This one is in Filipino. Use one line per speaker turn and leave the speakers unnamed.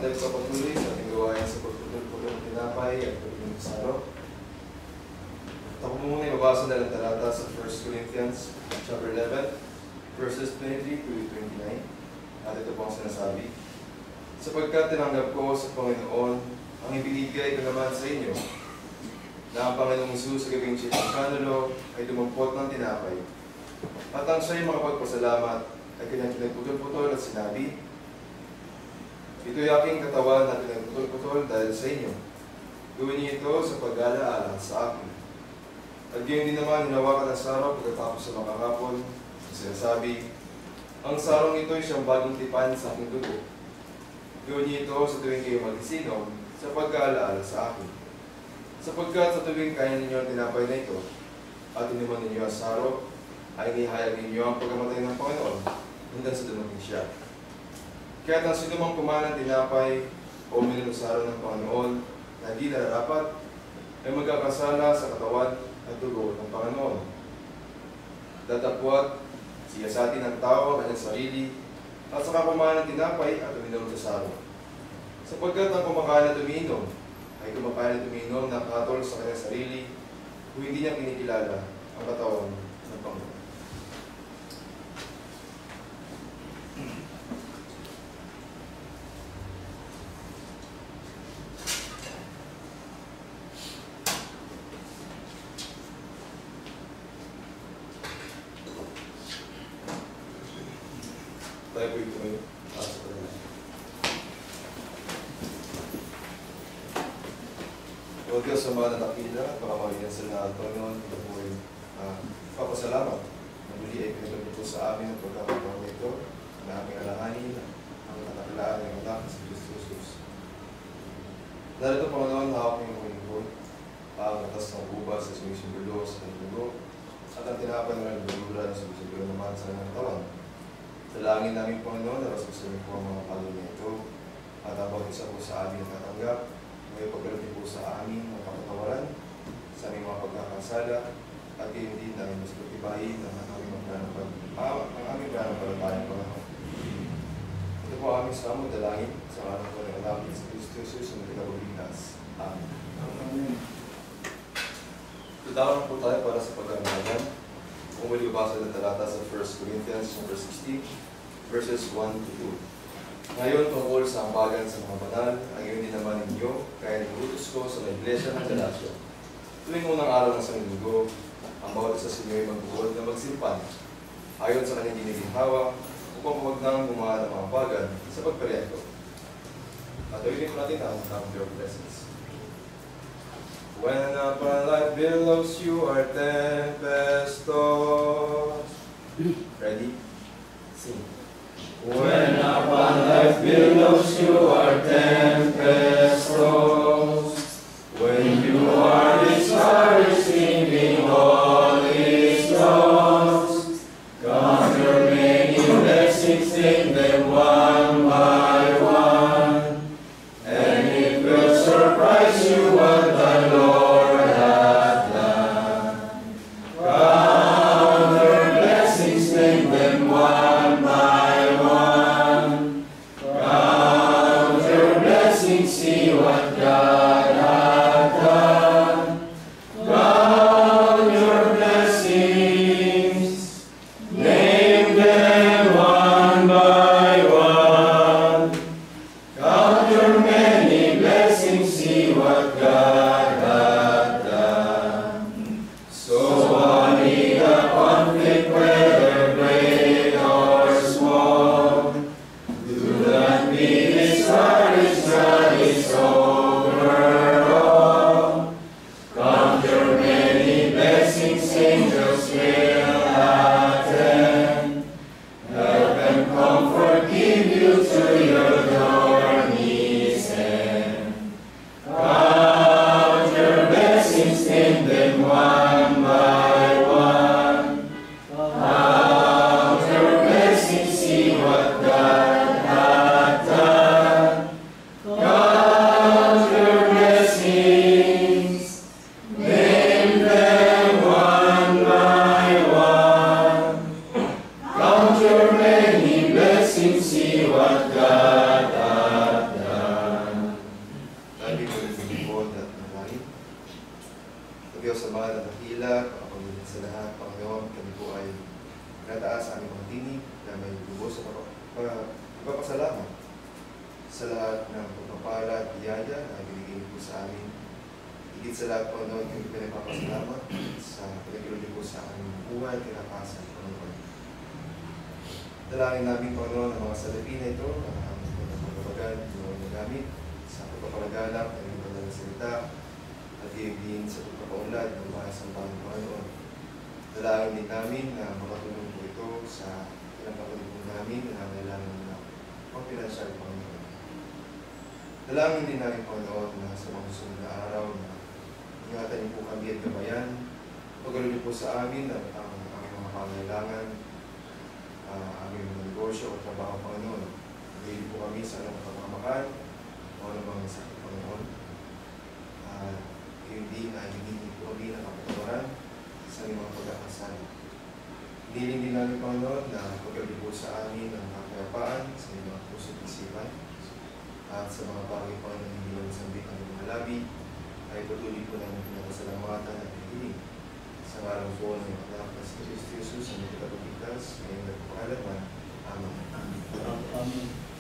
tayo papatuloy sa ating gawain sa pagpupulpul ng tinapay at pagpupulpul ng saro. Ako muna ibabasa na ng talata sa 1 Corinthians chapter 11, verses 23 to 29. At ito po ang sinasabi. Sapagkat tinanggap ko sa Panginoon ang ibinigay ko naman sa inyo, na ang Panginoong Hesus sa gabing siya ng kanulo ay dumampot ng tinapay. At ang siya'y makapagpasalamat ay kanyang pinagputol-putol at sinabi, ito'y aking katawan na pinagputol-putol dahil sa inyo. Gawin niyo ito sa pag-alaala sa akin. At gayon din naman hinawakan ang sarong pagkatapos sa makakapon. Sinasabi, ang sarong ito ay siyang bagong tipan sa aking dugo. Gawin niyo ito sa tuwing kayo mag-isinom sa pag-alaala sa akin. Sapagkat sa tuwing kaya ninyo ang tinapay na ito at iniman ninyo ang saro, ay nihayag ninyo ang pagkamatay ng Panginoon hanggang sa dumating siya. Kaya ang sino mang kumain ng tinapay o uminom ng saro ng Panginoon na di nararapat, ay magkakasala sa katawan at dugo ng Panginoon. Datapwat siya sa atin ang tao ang kanyang sarili at saka kumain ng tinapay at uminom sa saro. Sapagkat ang kumakain at uminom ay kumakain at uminom na katol sa kanyang sarili kung hindi niya kinikilala ang katawan ng Panginoon. Tayo po ito ngayon. O Diyos, sa mga natakila at pakamagitan sa lahat, Panginoon, ito po ay papasalamat na muli ay pinagod po sa amin ang pagkakataon ito na aming alahanin ang katakilaan ng anak sa Kristo Jesus. Dahil ito, Panginoon, hawak ng Panginoon ang atas ng ubas sa sumisimbolo sa dugo at ang tinapay ng nagdudura na sumisimbolo naman sa ng tawan. Dalangin namin, Panginoon, na rasusin po ang mga pagod na ito at ang isa po sa amin natanggap, may pagkalapin po sa amin ang pagkatawaran sa aming mga pagkakasala at gayon din na mas pagtibayin ang aming pananampalatayang Panginoon. Ito po aming sa among dalangin sa araw po ng anak sa Kristo Jesus na nagkakabuligtas. Amen. Tutawan po tayo para sa pag-aaralan. Kung muli basa ng talata sa 1 Corinthians chapter 16, verses 1 to 2. Ngayon, tungkol sa ambagan sa mga banal, ang iyon din naman ninyo, kaya nagutos ko sa mga iglesia ng Galacia. Tuwing unang araw ng Sanlinggo, ang bawat isa sa inyo ay magbuod na magsimpan, ayon sa kanyang giniginhawa, upang huwag nang gumawa ng mga ambagan sa pagpareto. At ulitin po natin ang your blessings. When upon life billows you are tempest tossed. Ready? Sing.
When upon life billows you are tempest tossed. When you are discouraged, thinking all is lost. Count your many blessings, take them one by one. And it will surprise you what the Lord hath done. Count your blessings, take them one by one. Count your blessings, see what God hath done. Count your blessings, name them one by one. Count your many blessings, see what God hath done. So amid the conflict, whether great or small, do not be discouraged, God is over all. Count your many blessings, angels will attend. Help and comfort give you to your journey's end. Count your blessings, name them one by one. Count your blessings, see what God hath done. Count your blessings, name them one by one. Count your many blessings, see what God hath done.
Diyos sa mahal at dakila, pakapagulit sa lahat, Panginoon, kami po ay nataas sa aming mga tinig na may lubos sa pagpapasalamat sa lahat ng pagpapala at biyaya na binigay niyo po sa amin. Higit sa lahat, Panginoon, kami pinagpapasalamat sa pinag-iuli po sa aming buhay at kinakasan, Panginoon. Dalangin namin, Panginoon, ang mga salapi na ito, ang aming pagpapagan, yung nagamit sa pagpapalaganap ng iyong banal na salita, at din sa pagpapaunlad ng mga sambahan, Panginoon. Dalangin din namin na makatulong po ito sa pinagpapalipon namin na nangailangan na pang-pinansyal, Panginoon. Dalangin din namin, Panginoon, na sa mga susunod na araw na ingatan niyo po kami at gabayan. Pagkaroon niyo po sa amin ang aming mga pangailangan, aming mga negosyo o trabaho, Panginoon. Gawin po kami sa anong pagmamahal o anong mga sakit, Panginoon. Hindi na hindi po kami ng kapatawaran sa aming mga pagkakasala. Hiniling din namin, Panginoon, na pagkaroon po sa amin ang kapayapaan sa aming mga puso at isipan at sa mga bagay, Panginoon, hindi lang sambit ang mga labi ay patuloy po namin pinasalamatan at pinihiling sa ngalan po ng anak na si Kristo Jesus ang nagkakapagligtas ngayon at pangalaman. Amen.
Amen.